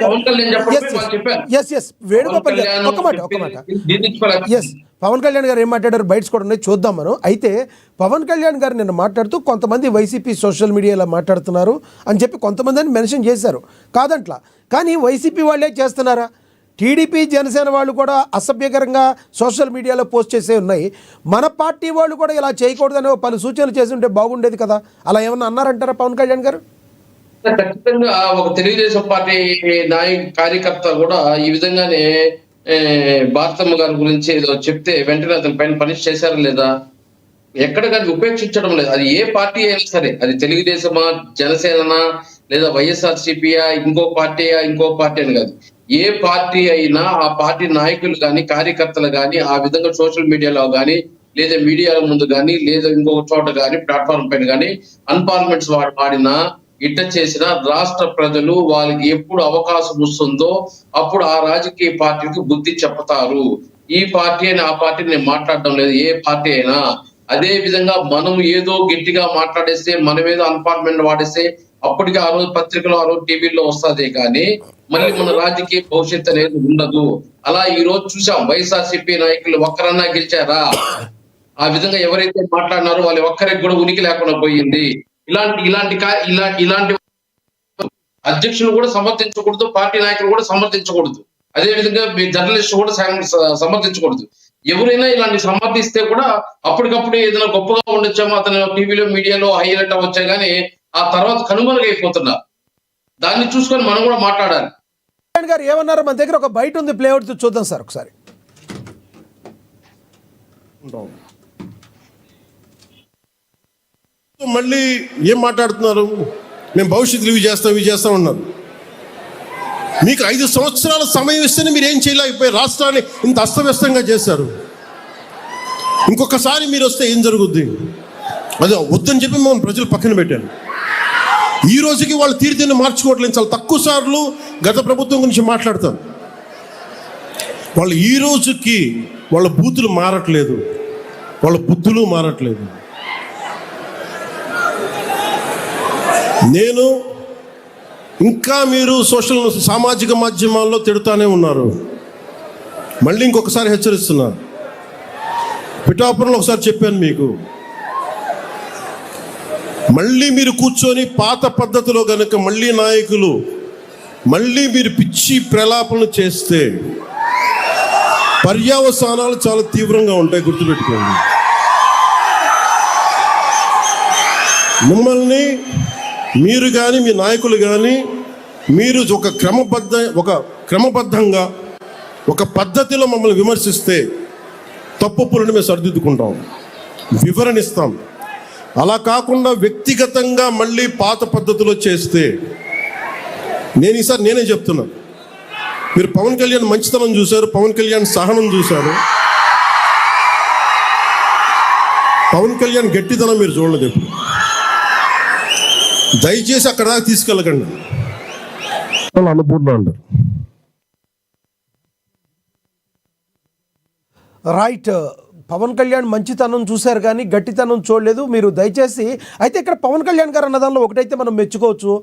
పవన్ కళ్యాణ్ చెప్పడం వాళ్ళు చెప్పారు. వేణుగోపాల్ గారు ఒక మాట పవన్ కళ్యాణ్ గారు ఏం మాట్లాడారు బయట్స్ కూడా ఉన్నాయి, చూద్దాం మనం. అయితే పవన్ కళ్యాణ్ గారు నిన్న మాట్లాడుతూ కొంతమంది వైసీపీ సోషల్ మీడియాలో మాట్లాడుతున్నారు అని చెప్పి కొంతమందిని మెన్షన్ చేశారు, కాదంట్లా. కానీ వైసీపీ వాళ్ళే చేస్తున్నారా? టీడీపీ జనసేన వాళ్ళు కూడా అసభ్యకరంగా సోషల్ మీడియాలో పోస్ట్ చేసే ఉన్నాయి. మన పార్టీ వాళ్ళు కూడా ఇలా చేయకూడదని పలు సూచనలు చేసి ఉంటే బాగుండేది కదా. అలా ఏమన్నా అన్నారంటారా పవన్ కళ్యాణ్ గారు? ఖచ్చితంగా ఒక తెలుగుదేశం పార్టీ కార్యకర్త కూడా ఈ విధంగానే భారతమ్మ గారి గురించి ఏదో చెప్తే వెంటనే అతని పైన పనిష్ చేశారా లేదా? ఎక్కడ కానీ ఉపేక్షించడం లేదు. అది ఏ పార్టీ అయినా సరే, అది తెలుగుదేశమా, జనసేననా, లేదా వైఎస్ఆర్సీపీయా, ఇంకో పార్టీ అని కాదు. ఏ పార్టీ అయినా ఆ పార్టీ నాయకులు కానీ కార్యకర్తలు కానీ ఆ విధంగా సోషల్ మీడియాలో కానీ లేదా మీడియాల ముందు కానీ లేదా ఇంకొక చోట కానీ ప్లాట్ఫామ్ పైన కానీ అన్పార్లమెంట్స్ వాడినా ఇట్ట చేసిన రాష్ట్ర ప్రజలు వాళ్ళకి ఎప్పుడు అవకాశం వస్తుందో అప్పుడు ఆ రాజకీయ పార్టీకి బుద్ధి చెప్తారు. ఈ పార్టీ అని ఆ పార్టీ నేను మాట్లాడడం లేదు, ఏ పార్టీ అయినా. అదే విధంగా మనం ఏదో గట్టిగా మాట్లాడేస్తే, మనం ఏదో అన్పార్లమెంట్ వాడేస్తే అప్పటికి ఆ రోజు పత్రికలో, ఆ రోజు టీవీలో వస్తుంది, కానీ మళ్ళీ మన రాజకీయ భవిష్యత్తు అనేది ఉండదు. అలా ఈ రోజు చూసాం, వైఎస్ఆర్సీపీ నాయకులు ఒక్కరన్నా గెలిచారా? ఆ విధంగా ఎవరైతే మాట్లాడినారో వాళ్ళు ఒక్కరికి కూడా ఉనికి లేకుండా పోయింది. ఇలాంటి అధ్యక్షులు కూడా సమర్థించకూడదు, పార్టీ నాయకులు కూడా సమర్థించకూడదు, అదే విధంగా జర్నలిస్ట్ కూడా సమర్థించకూడదు. ఎవరైనా ఇలాంటి సమర్థిస్తే కూడా అప్పటికప్పుడు ఏదైనా గొప్పగా ఉండొచ్చామో, అతను టీవీలో మీడియాలో హైలైట్ అవ్వచ్చా, కానీ ఆ తర్వాత కనుమరుగైపోతున్నారు. దాన్ని చూసుకొని మనం కూడా మాట్లాడాలి. గారు ఏమన్నారు? మన దగ్గర ఒక బయట ఉంది, ప్లేఅవుట్ చూద్దాం సార్ ఒకసారి. మళ్ళీ ఏం మాట్లాడుతున్నారు? మేము భవిష్యత్తులో ఇవి చేస్తాం ఉన్నారు. మీకు 5 సంవత్సరాల సమయం ఇస్తేనే మీరు ఏం చేయలేకపోయి రాష్ట్రాన్ని ఇంత అస్తవ్యస్తంగా చేశారు. ఇంకొకసారి మీరు వస్తే ఏం జరుగుద్ది? అదే వద్దని చెప్పి మనం ప్రజలు పక్కన పెట్టారు. ఈ రోజుకి వాళ్ళు తీరుతేనే మార్చుకోవట్లేదు. చాలా తక్కువ సార్లు గత ప్రభుత్వం గురించి మాట్లాడతారు. వాళ్ళు ఈ రోజుకి వాళ్ళ బూతులు మారట్లేదు, వాళ్ళ బుద్ధులు మారట్లేదు. నేను ఇంకా మీరు సామాజిక మాధ్యమాల్లో తిడుతూనే ఉన్నారు. మళ్ళీ ఇంకొకసారి హెచ్చరిస్తున్నా. పిఠాపురంలో ఒకసారి చెప్పాను మీకు, మళ్ళీ మీరు కూర్చొని పాత పద్ధతిలో గనక మళ్ళీ నాయకులు మళ్ళీ మీరు పిచ్చి ప్రలాపనలు చేస్తే పర్యవసానాలు చాలా తీవ్రంగా ఉంటాయి, గుర్తుపెట్టుకోండి. మిమ్మల్ని మీరు కానీ మీ నాయకులు కానీ మీరు ఒక క్రమబద్ధంగా ఒక పద్ధతిలో మమ్మల్ని విమర్శిస్తే తప్పులను మేము సరిదిద్దుకుంటాం, వివరణిస్తాం. అలా కాకుండా వ్యక్తిగతంగా మళ్ళీ పాత పద్ధతిలో చేస్తే ఈసారి నేనే చెప్తున్నా, మీరు పవన్ కళ్యాణ్ మంచితనం చూశారు, పవన్ కళ్యాణ్ సహనం చూశారు, పవన్ కళ్యాణ్ గట్టితనం మీరు చూడలేదు ఎప్పుడు. దయచేసి అక్కడ దాకా తీసుకెళ్ళకండి. అనుభూతిలో అంటారు. రైట్. పవన్ కళ్యాణ్ మంచితనం చూశారు కానీ గట్టితనం చూడలేదు మీరు, దయచేసి. అయితే ఇక్కడ పవన్ కళ్యాణ్ గారు అన్నదానిలో ఒకటైతే మనం మెచ్చుకోవచ్చు,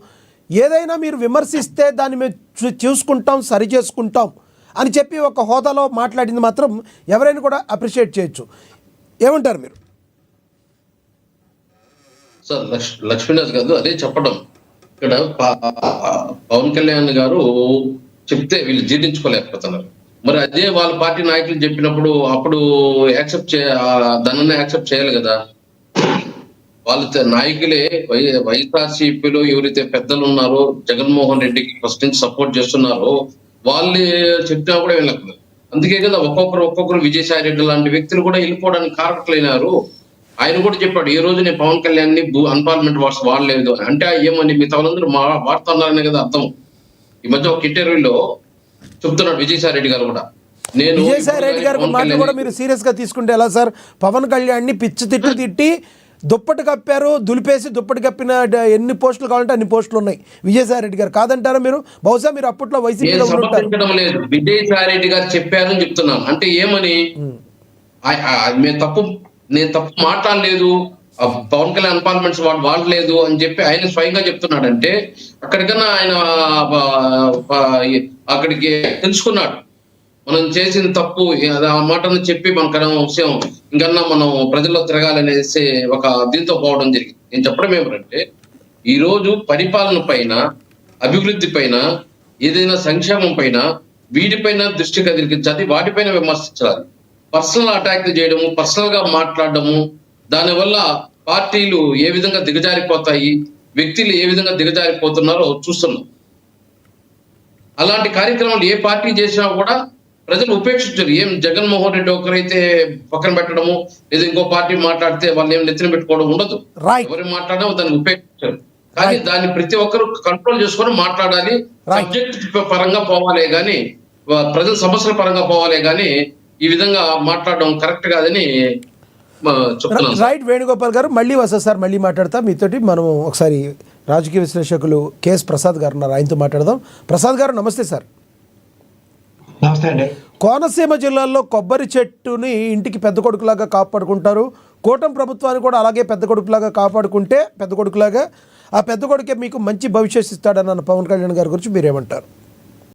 ఏదైనా మీరు విమర్శిస్తే దాన్ని మేము చూసుకుంటాం, సరి చేసుకుంటాం అని చెప్పి ఒక హోదాలో మాట్లాడింది మాత్రం ఎవరైనా కూడా అప్రిషియేట్ చేయొచ్చు. ఏమంటారు మీరు? సార్ లక్ష్మీనాథ్ గారు అదే చెప్పడం. ఇక్కడ పవన్ కళ్యాణ్ గారు చెప్తే వీళ్ళు జీర్ణించుకోలేకపోతున్నారు. మరి అదే వాళ్ళ పార్టీ నాయకులు చెప్పినప్పుడు అప్పుడు దాన్ని యాక్సెప్ట్ చేయాలి కదా. వాళ్ళ నాయకులే వైఎస్ఆర్సీపీలో ఎవరైతే పెద్దలు ఉన్నారో, జగన్మోహన్ రెడ్డికి ఫస్ట్ నుంచి సపోర్ట్ చేస్తున్నారో వాళ్ళు చెప్పినా కూడా వెళ్ళకు. అందుకే కదా ఒక్కొక్కరు విజయసాయి రెడ్డి లాంటి వ్యక్తులు కూడా వెళ్ళిపోవడానికి కారకులైనారు. ఆయన కూడా చెప్పాడు, ఈ రోజు నేను పవన్ కళ్యాణ్ ని అన్పార్లమెంట్ వర్డ్స్ వాడలేదు అంటే ఏమని మిగతా వాళ్ళందరూ వాడుతున్నారనే కదా అర్థం. ఈ మధ్య ఒక ఇంటర్వ్యూలో చెప్తున్నాడు విజయసాయి రెడ్డి గారు కూడా. విజయసాయి రెడ్డి గారి మాటలు కూడా మీరు సీరియస్ గా తీసుకుంటే ఎలా సార్? పవన్ కళ్యాణ్ ని పిచ్చి తిట్టి దుప్పటి కప్పారు, దులిపేసి దుప్పటి కప్పిన ఎన్ని పోస్టులు కావాలంటే అన్ని పోస్టులు ఉన్నాయి విజయసాయి రెడ్డి గారు. కాదంటారా మీరు? బహుశా మీరు అప్పట్లో వైసీపీలో లేదు, విజయసాయి రెడ్డి గారు చెప్పారని చెప్తున్నాను. అంటే ఏమని నేను తప్పు మాట్లాడలేదు, పవన్ కళ్యాణ్ అపార్ట్మెంట్స్ వాడలేదు అని చెప్పి ఆయన స్వయంగా చెప్తున్నాడంటే అక్కడికన్నా ఆయన అక్కడికి తెలుసుకున్నాడు మనం చేసిన తప్పు, ఆ మాటను చెప్పి మనకన్నా విషయం ఇంకన్నా మనం ప్రజల్లో తిరగాలనేసి ఒక దీంతో పోవడం జరిగింది. నేను చెప్పడం ఏమిటంటే ఈ రోజు పరిపాలన పైన, అభివృద్ధి పైన, ఏదైనా సంక్షేమం పైన వీటిపైన దృష్టి కదిలించాలి, వాటిపైన విమర్శించాలి. పర్సనల్ అటాక్ చేయడము, పర్సనల్ గా మాట్లాడడము, దానివల్ల పార్టీలు ఏ విధంగా దిగజారిపోతాయి, వ్యక్తులు ఏ విధంగా దిగజారిపోతున్నారో చూస్తున్నాం. అలాంటి కార్యక్రమాలు ఏ పార్టీ చేసినా కూడా ప్రజలు ఉపేక్షించారు. ఏం జగన్మోహన్ రెడ్డి ఒకరైతే పక్కన పెట్టడము, లేదా ఇంకో పార్టీ మాట్లాడితే వాళ్ళు ఏం నెత్తిన పెట్టుకోవడం ఉండదు. ఎవరు మాట్లాడినా దాన్ని ఉపేక్షించారు. కానీ దాన్ని ప్రతి ఒక్కరు కంట్రోల్ చేసుకొని మాట్లాడాలి. సబ్జెక్ట్ పరంగా పోవాలే గాని, ప్రజల సమస్యల పరంగా పోవాలే గాని ఈ విధంగా మాట్లాడడం కరెక్ట్ కాదని చెప్తున్నాను. రైట్ వేణుగోపాల్ గారు, మళ్ళీ వస్తా సార్, మళ్ళీ మాట్లాడతా మీతోటి. మనం ఒకసారి రాజకీయ విశ్లేషకులు కేఎస్ ప్రసాద్ గారు ఉన్నారు, ఆయనతో మాట్లాడదాం. ప్రసాద్ గారు నమస్తే సార్. నమస్తే అండి. కోనసీమ జిల్లాలో కొబ్బరి చెట్టుని ఇంటికి పెద్ద కొడుకులాగా కాపాడుకుంటారు. కూటమి ప్రభుత్వాన్ని కూడా అలాగే పెద్ద కొడుకులాగా కాపాడుకుంటే, పెద్ద కొడుకులాగా ఆ పెద్ద కొడుకే మీకు మంచి భవిష్యత్తు ఇస్తాడన్న పవన్ కళ్యాణ్ గారి గురించి మీరేమంటారు?